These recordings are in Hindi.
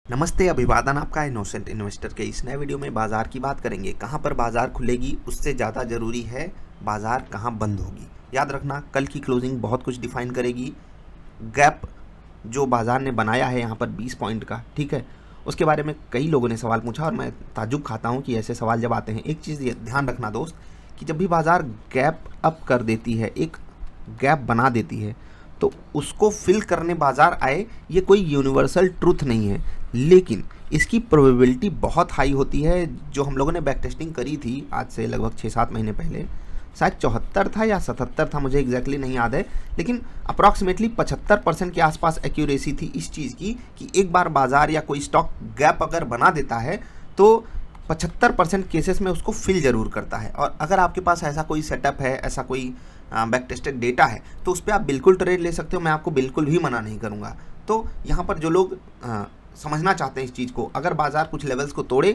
नमस्ते, अभिवादन आपका इनोसेंट इन्वेस्टर के इस नए वीडियो में बाजार की बात करेंगे। कहां पर बाजार खुलेगी उससे ज़्यादा ज़रूरी है बाजार कहां बंद होगी। याद रखना, कल की क्लोजिंग बहुत कुछ डिफाइन करेगी। गैप जो बाजार ने बनाया है यहाँ पर 20 पॉइंट का, ठीक है, उसके बारे में कई लोगों ने सवाल पूछा और मैं ताज्जुब खाता हूँ कि ऐसे सवाल जब आते हैं। एक चीज़ ध्यान रखना दोस्त, कि जब भी बाजार गैप अप कर देती है, एक गैप बना देती है, तो उसको फिल करने बाजार आए, ये कोई यूनिवर्सल ट्रूथ नहीं है, लेकिन इसकी प्रोबेबिलिटी बहुत हाई होती है। जो हम लोगों ने बैक टेस्टिंग करी थी आज से लगभग 6-7 महीने पहले, शायद 74 था या 77 था, मुझे एग्जैक्टली नहीं याद है, लेकिन अप्रॉक्सीमेटली 75% के आसपास एक्यूरेसी थी इस चीज़ की कि एक बार बाजार या कोई स्टॉक गैप अगर बना देता है तो 75% केसेस में उसको फिल ज़रूर करता है। और अगर आपके पास ऐसा कोई सेटअप है, ऐसा कोई बैक टेस्टेड डेटा है, तो उस पर आप बिल्कुल ट्रेड ले सकते हो, मैं आपको बिल्कुल भी मना नहीं करूँगा। तो यहाँ पर जो लोग समझना चाहते हैं इस चीज़ को, अगर बाजार कुछ लेवल्स को तोड़े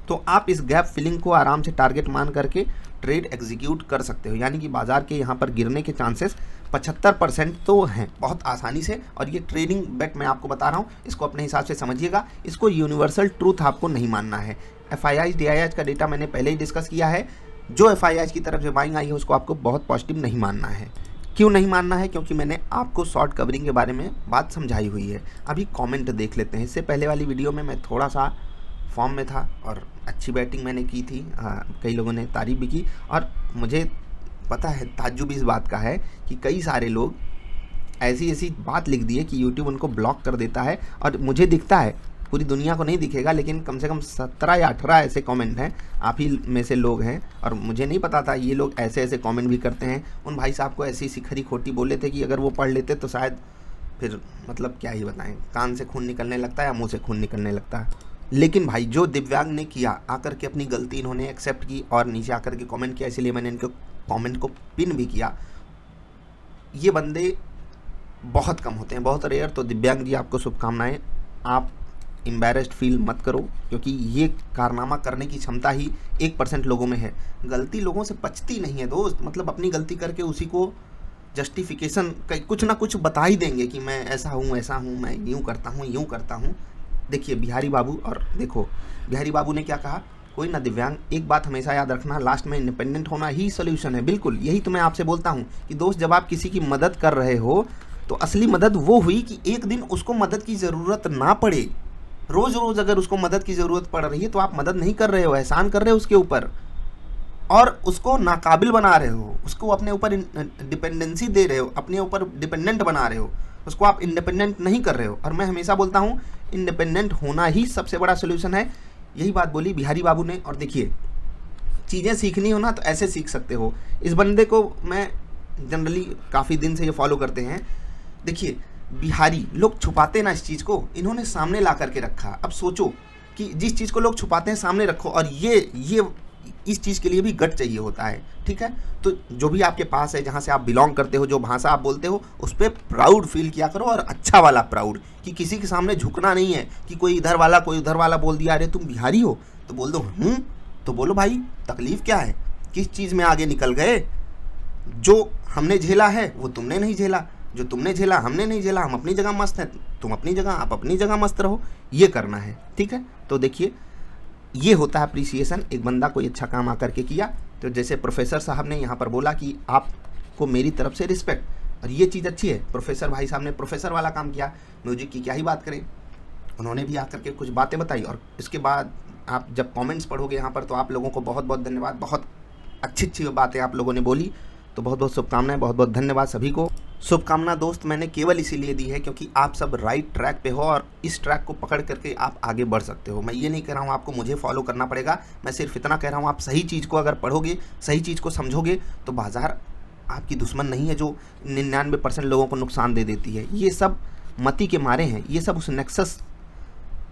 तो आप इस गैप फिलिंग को आराम से टारगेट मान करके ट्रेड एग्जीक्यूट कर सकते हो। यानी कि बाजार के यहाँ पर गिरने के चांसेस 75% तो हैं बहुत आसानी से। और ये ट्रेडिंग बेट मैं आपको बता रहा हूँ, इसको अपने हिसाब से समझिएगा, इसको यूनिवर्सल ट्रूथ आपको नहीं मानना है। FIIs DIIs का डेटा मैंने पहले ही डिस्कस किया है। जो FIIs की तरफ से बाइंग आई है उसको आपको बहुत पॉजिटिव नहीं मानना है। क्यों नहीं मानना है? क्योंकि मैंने आपको शॉर्ट कवरिंग के बारे में बात समझाई हुई है। अभी कमेंट देख लेते हैं। इससे पहले वाली वीडियो में मैं थोड़ा सा फॉर्म में था और अच्छी बैटिंग मैंने की थी, कई लोगों ने तारीफ भी की। और मुझे पता है, ताज्जुब इस बात का है कि कई सारे लोग ऐसी ऐसी बात लिख दी है कि यूट्यूब उनको ब्लॉक कर देता है। और मुझे दिखता है, पूरी दुनिया को नहीं दिखेगा, लेकिन कम से कम 17 या 18 ऐसे कमेंट हैं, आप ही में से लोग हैं। और मुझे नहीं पता था ये लोग ऐसे ऐसे कमेंट भी करते हैं। उन भाई साहब को ऐसी खरी खोटी बोले थे कि अगर वो पढ़ लेते तो शायद फिर मतलब क्या ही बताएं, कान से खून निकलने लगता है या मुंह से खून निकलने लगता है। लेकिन भाई जो दिव्यांग ने किया, आकर के अपनी गलती इन्होंने एक्सेप्ट की और नीचे आकर के कमेंट किया, इसलिए मैंने इनके कमेंट को पिन भी किया। ये बंदे बहुत कम होते हैं, बहुत रेयर। तो दिव्यांग जी, आपको शुभकामनाएं। आप एम्बैरेस्ड फील मत करो, क्योंकि ये कारनामा करने की क्षमता ही 1% लोगों में है। गलती लोगों से बचती नहीं है दोस्त। मतलब अपनी गलती करके उसी को जस्टिफिकेशन कुछ ना कुछ बता ही देंगे कि मैं ऐसा हूँ, मैं यूँ करता हूँ। देखिए बिहारी बाबू, और देखो बिहारी बाबू ने क्या कहा, कोई ना दिव्यांग, एक बात हमेशा याद रखना, लास्ट में इंडिपेंडेंट होना ही सोल्यूशन है। बिल्कुल यही तो मैं आपसे बोलता हूँ कि दोस्त, जब आप किसी की मदद कर रहे हो तो असली मदद वो हुई कि एक दिन उसको मदद की ज़रूरत ना पड़े। रोज़ रोज़ अगर उसको मदद की ज़रूरत पड़ रही है तो आप मदद नहीं कर रहे हो, एहसान कर रहे हो उसके ऊपर और उसको नाकाबिल बना रहे हो, उसको अपने ऊपर डिपेंडेंसी दे रहे हो, अपने ऊपर डिपेंडेंट बना रहे हो, उसको आप इंडिपेंडेंट नहीं कर रहे हो। और मैं हमेशा बोलता हूँ, इंडिपेंडेंट होना ही सबसे बड़ा सोल्यूशन है। यही बात बोली बिहारी बाबू ने। और देखिए, चीज़ें सीखनी हो ना तो ऐसे सीख सकते हो। इस बंदे को मैं जनरली काफ़ी दिन से ये फॉलो करते हैं। देखिए, बिहारी लोग छुपाते ना इस चीज़ को, इन्होंने सामने ला करके रखा। अब सोचो कि जिस चीज़ को लोग छुपाते हैं सामने रखो, और ये इस चीज़ के लिए भी गट चाहिए होता है, ठीक है। तो जो भी आपके पास है, जहाँ से आप बिलोंग करते हो, जो भाषा आप बोलते हो, उस पर प्राउड फील किया करो, और अच्छा वाला प्राउड, कि किसी के सामने झुकना नहीं है कि कोई इधर वाला कोई उधर वाला बोल दिया, अरे तुम बिहारी हो तो बोल दो तो बोलो भाई तकलीफ़ क्या है, किस चीज़ में आगे निकल गए। जो हमने झेला है वो तुमने नहीं झेला, जो तुमने झेला हमने नहीं झेला। हम अपनी जगह मस्त हैं, तुम अपनी जगह, आप अपनी जगह मस्त रहो, ये करना है, ठीक है। तो देखिए, ये होता है अप्रिसिएशन। एक बंदा कोई अच्छा काम आकर के किया, तो जैसे प्रोफेसर साहब ने यहाँ पर बोला कि आपको मेरी तरफ से रिस्पेक्ट, और ये चीज़ अच्छी है। प्रोफेसर भाई साहब ने प्रोफेसर वाला काम किया, म्यूजिक की क्या ही बात करें, उन्होंने भी आकर के कुछ बातें बताई। और इसके बाद आप जब कमेंट्स पढ़ोगे यहाँ पर, तो आप लोगों को बहुत बहुत धन्यवाद, बहुत अच्छी अच्छी बातें आप लोगों ने बोली। तो बहुत बहुत शुभकामनाएं, बहुत बहुत धन्यवाद सभी को। शुभकामना दोस्त मैंने केवल इसीलिए दी है क्योंकि आप सब राइट ट्रैक पे हो और इस ट्रैक को पकड़ करके आप आगे बढ़ सकते हो। मैं ये नहीं कह रहा हूँ आपको मुझे फॉलो करना पड़ेगा, मैं सिर्फ इतना कह रहा हूँ, आप सही चीज़ को अगर पढ़ोगे, सही चीज़ को समझोगे, तो बाजार आपकी दुश्मन नहीं है जो 99% लोगों को नुकसान दे देती है। ये सब मती के मारे हैं, ये सब उस नेक्सस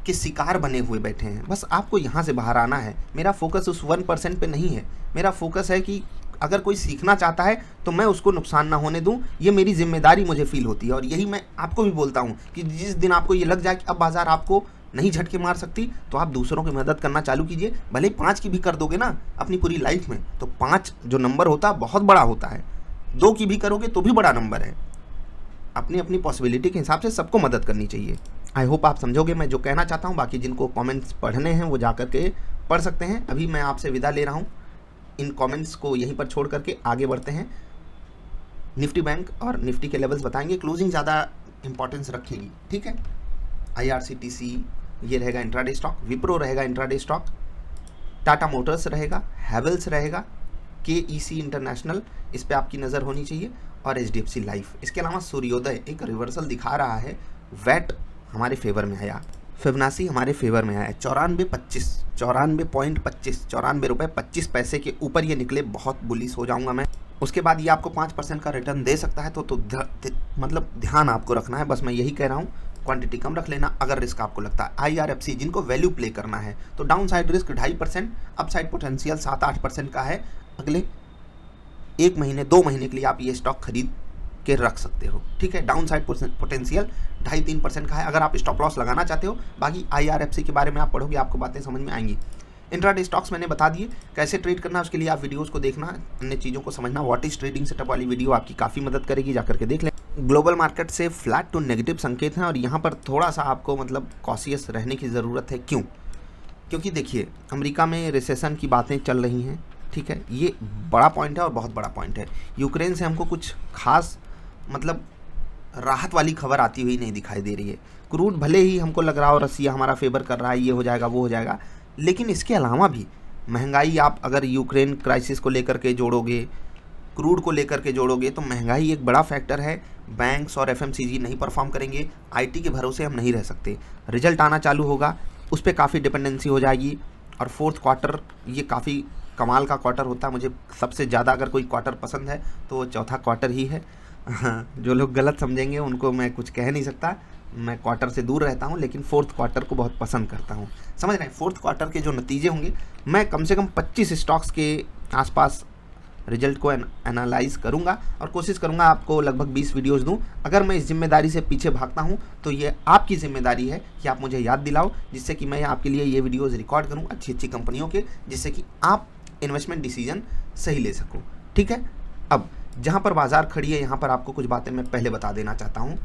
के शिकार बने हुए बैठे हैं। बस आपको यहाँ से बाहर आना है। मेरा फोकस उस 1% पे नहीं है, मेरा फोकस है कि अगर कोई सीखना चाहता है तो मैं उसको नुकसान ना होने दूं, ये मेरी जिम्मेदारी मुझे फील होती है। और यही मैं आपको भी बोलता हूं कि जिस दिन आपको ये लग जाए कि अब बाजार आपको नहीं झटके मार सकती, तो आप दूसरों की मदद करना चालू कीजिए। भले 5 की भी कर दोगे ना अपनी पूरी लाइफ में, तो 5 जो नंबर होता है बहुत बड़ा होता है। 2 की भी करोगे तो भी बड़ा नंबर है। अपनी अपनी पॉसिबिलिटी के हिसाब से सबको मदद करनी चाहिए। आई होप आप समझोगे मैं जो कहना चाहता हूँ। बाकी जिनको कमेंट्स पढ़ने हैं वो जा कर के पढ़ सकते हैं। अभी मैं आपसे विदा ले रहा हूँ, इन कमेंट्स को यहीं पर छोड़ करके आगे बढ़ते हैं। निफ्टी बैंक और निफ्टी के लेवल्स बताएंगे, क्लोजिंग ज़्यादा इंपॉर्टेंस रखेगी, ठीक है। IRCTC ये रहेगा इंट्राडे स्टॉक, विप्रो रहेगा इंट्राडे स्टॉक, टाटा मोटर्स रहेगा, हैवेल्स रहेगा, KEC इंटरनेशनल इस पे आपकी नज़र होनी चाहिए, और HDFC लाइफ। इसके अलावा सूर्योदय एक रिवर्सल दिखा रहा है, वैट हमारे फेवर में आया, फिबोनाची हमारे फेवर में आया है, 94.25 94 रुपये 25 पैसे के ऊपर ये निकले, बहुत बुलिश हो जाऊंगा मैं। उसके बाद ये आपको 5% का रिटर्न दे सकता है, तो मतलब ध्यान आपको रखना है, बस मैं यही कह रहा हूँ। क्वांटिटी कम रख लेना अगर रिस्क आपको लगता है। IRFC जिनको वैल्यू प्ले करना है तो down side risk 2.5%, up side potential 7-8% का है। अगले 1 महीने 2 महीने के लिए आप ये स्टॉक खरीद के रख सकते हो, ठीक है। डाउन साइड पोटेंशियल 2.5-3% का है अगर आप स्टॉप लॉस लगाना चाहते हो। बाकी IRFC के बारे में आप पढ़ोगे, आपको बातें समझ में आएंगी। इंट्राडे स्टॉक्स मैंने बता दिए कैसे ट्रेड करना, उसके लिए आप वीडियोस को देखना, अन्य चीज़ों को समझना। व्हाट इज ट्रेडिंग सेटअप वाली वीडियो आपकी काफ़ी मदद करेगी, जाकर के देख लें। ग्लोबल मार्केट से फ्लैट टू नेगेटिव संकेत हैं और यहाँ पर थोड़ा सा आपको मतलब कॉशियस रहने की ज़रूरत है। क्यों? क्योंकि देखिए अमेरिका में रिसेशन की बातें चल रही हैं, ठीक है। ये बड़ा पॉइंट है और बहुत बड़ा पॉइंट है। यूक्रेन से हमको कुछ खास मतलब राहत वाली खबर आती हुई नहीं दिखाई दे रही है। क्रूड भले ही हमको लग रहा हो रसिया हमारा फेवर कर रहा है, ये हो जाएगा वो हो जाएगा, लेकिन इसके अलावा भी महंगाई, आप अगर यूक्रेन क्राइसिस को लेकर के जोड़ोगे, क्रूड को लेकर के जोड़ोगे, तो महंगाई एक बड़ा फैक्टर है। बैंक्स और FMCG नहीं परफॉर्म करेंगे, IT के भरोसे हम नहीं रह सकते। रिजल्ट आना चालू होगा, उस पर काफ़ी डिपेंडेंसी हो जाएगी। और फोर्थ क्वार्टर ये काफ़ी कमाल का क्वार्टर होता है। मुझे सबसे ज़्यादा अगर कोई क्वार्टर पसंद है तो वो चौथा क्वार्टर ही है। जो लोग गलत समझेंगे उनको मैं कुछ कह नहीं सकता, मैं क्वार्टर से दूर रहता हूँ, लेकिन फोर्थ क्वार्टर को बहुत पसंद करता हूँ। समझ रहे हैं? फोर्थ क्वार्टर के जो नतीजे होंगे, मैं कम से कम 25 स्टॉक्स के आसपास रिजल्ट को एनालाइज करूंगा और कोशिश करूंगा आपको लगभग 20 वीडियोस दूं। अगर मैं इस जिम्मेदारी से पीछे भागता हूं तो ये आपकी जिम्मेदारी है कि आप मुझे याद दिलाओ, जिससे कि मैं आपके लिए ये वीडियोस रिकॉर्ड करूं अच्छी अच्छी कंपनियों के, जिससे कि आप इन्वेस्टमेंट डिसीजन सही ले सकूं, ठीक है। अब जहां पर बाजार खड़ी है, यहाँ पर आपको कुछ बातें मैं पहले बता देना चाहता हूँ।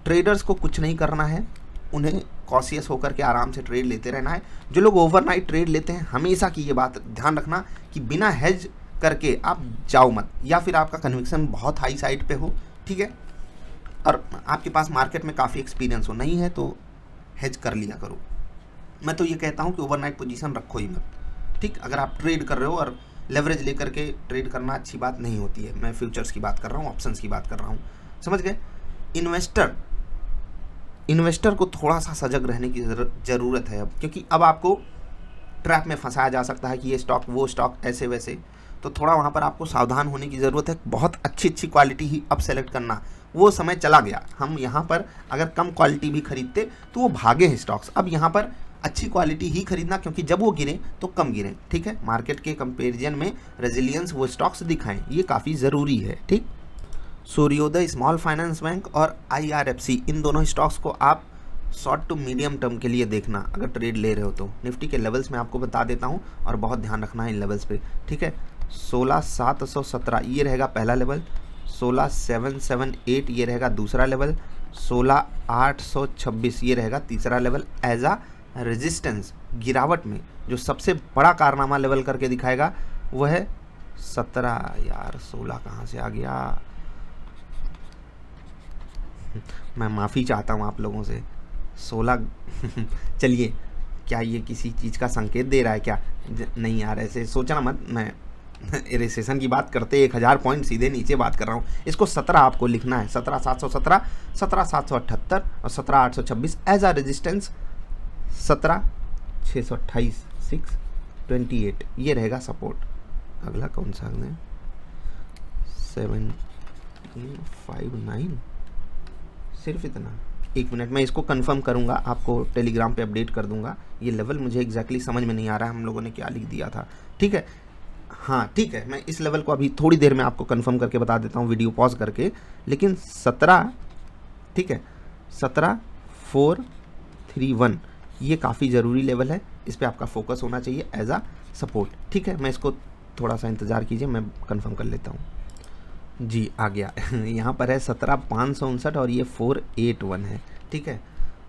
ट्रेडर्स को कुछ नहीं करना है, उन्हें कॉशियस होकर के आराम से ट्रेड लेते रहना है। जो लोग ओवरनाइट ट्रेड लेते हैं, हमेशा की ये बात ध्यान रखना कि बिना हेज करके आप जाओ मत, या फिर आपका कन्विक्शन बहुत हाई साइड पे हो, ठीक है, और आपके पास मार्केट में काफ़ी एक्सपीरियंस हो, नहीं है तो हेज कर लिया करो। मैं तो ये कहता हूँ कि ओवरनाइट पोजीशन रखो ही मत, ठीक। अगर आप ट्रेड कर रहे हो और लेवरेज लेकर के ट्रेड करना अच्छी बात नहीं होती है। मैं फ्यूचर्स की बात कर रहा हूँ, ऑप्शंस की बात कर रहा हूँ, समझ गए। इन्वेस्टर को थोड़ा सा सजग रहने की ज़रूरत है अब, क्योंकि अब आपको ट्रैप में फंसाया जा सकता है कि ये स्टॉक वो स्टॉक ऐसे वैसे, तो थोड़ा वहाँ पर आपको सावधान होने की ज़रूरत है। बहुत अच्छी क्वालिटी ही अब सेलेक्ट करना, वो समय चला गया। हम यहाँ पर अगर कम क्वालिटी भी खरीदते तो वो भागे हैं स्टॉक्स। अब यहाँ पर अच्छी क्वालिटी ही खरीदना, क्योंकि जब वो गिरे तो कम गिरे, ठीक है। मार्केट के कंपेरिजन में रेजिलियंस वो स्टॉक्स दिखाएं, ये काफ़ी ज़रूरी है, ठीक। सूर्योदय स्मॉल फाइनेंस बैंक और IRFC, इन दोनों स्टॉक्स को आप शॉर्ट टू मीडियम टर्म के लिए देखना अगर ट्रेड ले रहे हो तो। निफ्टी के लेवल्स मैं आपको बता देता हूँ और बहुत ध्यान रखना है इन लेवल्स पे, ठीक है। 16,717 ये रहेगा पहला लेवल, 16,778 ये रहेगा दूसरा लेवल, 16,826 ये रहेगा तीसरा लेवल। एज आ रेजिस्टेंस गिरावट में जो सबसे बड़ा कारनामा लेवल करके दिखाएगा वो है 17, यार 16 कहाँ से आ गया, मैं माफ़ी चाहता हूँ आप लोगों से। 16 चलिए, क्या ये किसी चीज़ का संकेत दे रहा है क्या? नहीं यार, ऐसे सोचना मत। मैं रिसेशन की बात करते 1000 पॉइंट सीधे नीचे बात कर रहा हूँ। इसको 17 आपको लिखना है, 17,717, 17,778 और 17,826 एज आ रेजिस्टेंस। 17,628, 628 ये रहेगा सपोर्ट। अगला कौन सा है? 1759, सिर्फ इतना। 1 मिनट, मैं इसको कंफर्म करूंगा, आपको टेलीग्राम पे अपडेट कर दूंगा। ये लेवल मुझे एग्जैक्टली समझ में नहीं आ रहा है हम लोगों ने क्या लिख दिया था, ठीक है। हाँ ठीक है, मैं इस लेवल को अभी थोड़ी देर में आपको कंफर्म करके बता देता हूँ वीडियो पॉज करके। लेकिन 17, ठीक है, 17,431 ये काफ़ी ज़रूरी लेवल है, इस पर आपका फोकस होना चाहिए एज आ सपोर्ट, ठीक है। मैं इसको थोड़ा सा इंतज़ार कीजिए, मैं कंफर्म कर लेता हूँ। जी आ गया यहाँ पर है 17,559 और ये 481 है, ठीक है।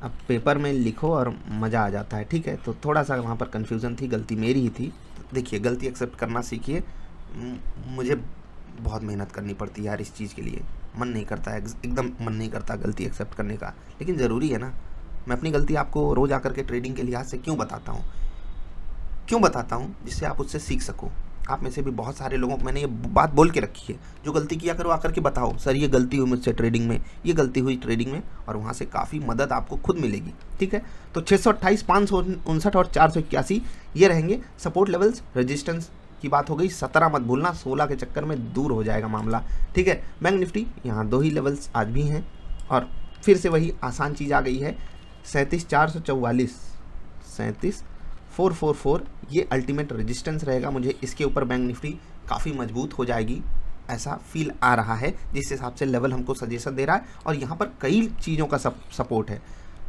अब पेपर में लिखो और मज़ा आ जाता है, ठीक है। तो थोड़ा सा वहाँ पर कन्फ्यूज़न थी, गलती मेरी ही थी। देखिए, गलती एक्सेप्ट करना सीखिए। मुझे बहुत मेहनत करनी पड़ती है यार इस चीज़ के लिए, मन नहीं करता है, एकदम मन नहीं करता गलती एक्सेप्ट करने का, लेकिन ज़रूरी है ना। मैं अपनी गलती आपको रोज़ आकर के ट्रेडिंग के लिहाज से क्यों बताता हूँ, जिससे आप उससे सीख सको। आप में से भी बहुत सारे लोगों को मैंने ये बात बोल के रखी है, जो गलती किया करो आकर के बताओ, सर ये गलती हुई मुझसे ट्रेडिंग में, ये गलती हुई ट्रेडिंग में, और वहाँ से काफ़ी मदद आपको खुद मिलेगी, ठीक है। तो 628, 559 और 481 ये रहेंगे सपोर्ट लेवल्स। रेजिस्टेंस की बात हो गई, 17 मत भूलना, 16 के चक्कर में दूर हो जाएगा मामला, ठीक है। बैंक निफ्टी यहाँ 2 ही लेवल्स आज भी हैं, और फिर से वही आसान चीज़ आ गई है, 37,444, 37,444 ये अल्टीमेट रेजिस्टेंस रहेगा। मुझे इसके ऊपर बैंक निफ्टी काफ़ी मजबूत हो जाएगी ऐसा फील आ रहा है, जिस हिसाब से लेवल हमको सजेशन दे रहा है। और यहाँ पर कई चीज़ों का सपोर्ट है।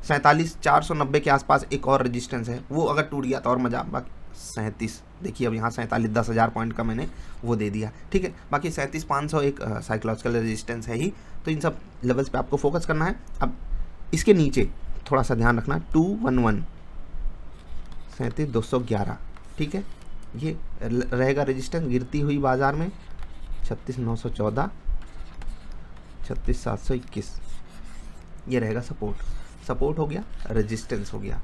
47,490 के आसपास एक और रेजिस्टेंस है, वो अगर टूट गया तो और मज़ा। बाकी 37, देखिए अब यहाँ 47, 10,000 पॉइंट का मैंने वो दे दिया, ठीक है। बाकी 37,500 एक साइकोलॉजिकल रेजिस्टेंस है ही। तो इन सब लेवल्स पे आपको फोकस करना है। अब इसके नीचे थोड़ा सा ध्यान रखना, 211, 37,211, ठीक है, ये रहेगा रेजिस्टेंस। गिरती हुई बाजार में 36,914, 36,721 ये रहेगा सपोर्ट हो गया, रेजिस्टेंस हो गया।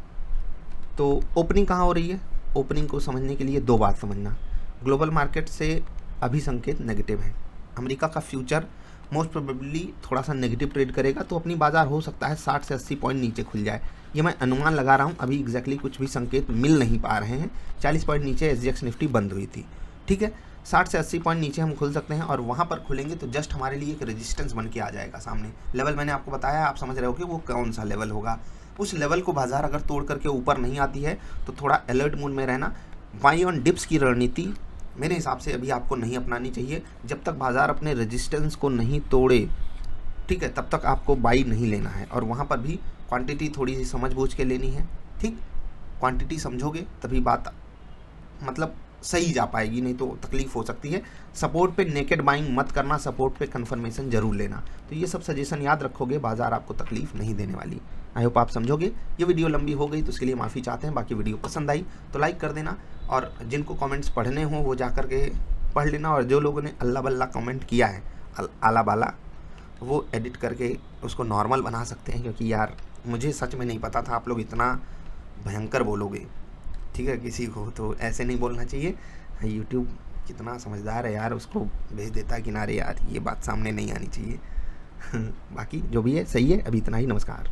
तो ओपनिंग कहाँ हो रही है, ओपनिंग को समझने के लिए 2 बात समझना। ग्लोबल मार्केट से अभी संकेत नेगेटिव है। अमेरिका का फ्यूचर मोस्ट प्रोबेबली थोड़ा सा नेगेटिव ट्रेड करेगा, तो अपनी बाजार हो सकता है 60 से 80 पॉइंट नीचे खुल जाए। ये मैं अनुमान लगा रहा हूँ, अभी एग्जैक्टली कुछ भी संकेत मिल नहीं पा रहे हैं। 40 पॉइंट नीचे SGX निफ्टी बंद हुई थी, ठीक है। 60 से 80 पॉइंट नीचे हम खुल सकते हैं, और वहाँ पर खुलेंगे तो जस्ट हमारे लिए एक रेजिस्टेंस बन के आ जाएगा सामने। लेवल मैंने आपको बताया, आप समझ रहे हो कि वो कौन सा लेवल होगा। उस लेवल को बाजार अगर तोड़ करके ऊपर नहीं आती है तो थोड़ा अलर्ट मूड में रहना। बाई ऑन डिप्स की रणनीति मेरे हिसाब से अभी आपको नहीं अपनानी चाहिए। जब तक बाजार अपने रेजिस्टेंस को नहीं तोड़े, ठीक है, तब तक आपको बाई नहीं लेना है। और वहाँ पर भी क्वांटिटी थोड़ी सी समझ बूझ के लेनी है, ठीक। क्वांटिटी समझोगे तभी बात मतलब सही जा पाएगी, नहीं तो तकलीफ हो सकती है। सपोर्ट पे नेकेड बाइंग मत करना, सपोर्ट पे कंफर्मेशन जरूर लेना। तो ये सब सजेशन याद रखोगे, बाजार आपको तकलीफ नहीं देने वाली। आई होप आप समझोगे। ये वीडियो लंबी हो गई तो उसके लिए माफ़ी चाहते हैं। बाकी वीडियो पसंद आई तो लाइक कर देना, और जिनको कमेंट्स पढ़ने हो वो जा कर के पढ़ लेना। और जो लोगों ने अल्लाह बल्ला कमेंट किया है, आला बाला, वो एडिट करके उसको नॉर्मल बना सकते हैं, क्योंकि यार मुझे सच में नहीं पता था आप लोग इतना भयंकर बोलोगे, ठीक है। किसी को तो ऐसे नहीं बोलना चाहिए। यूट्यूब कितना समझदार है यार, उसको भेज देता है किनारे, यार ये बात सामने नहीं आनी चाहिए। बाकी जो भी है सही है। अभी इतना ही, नमस्कार।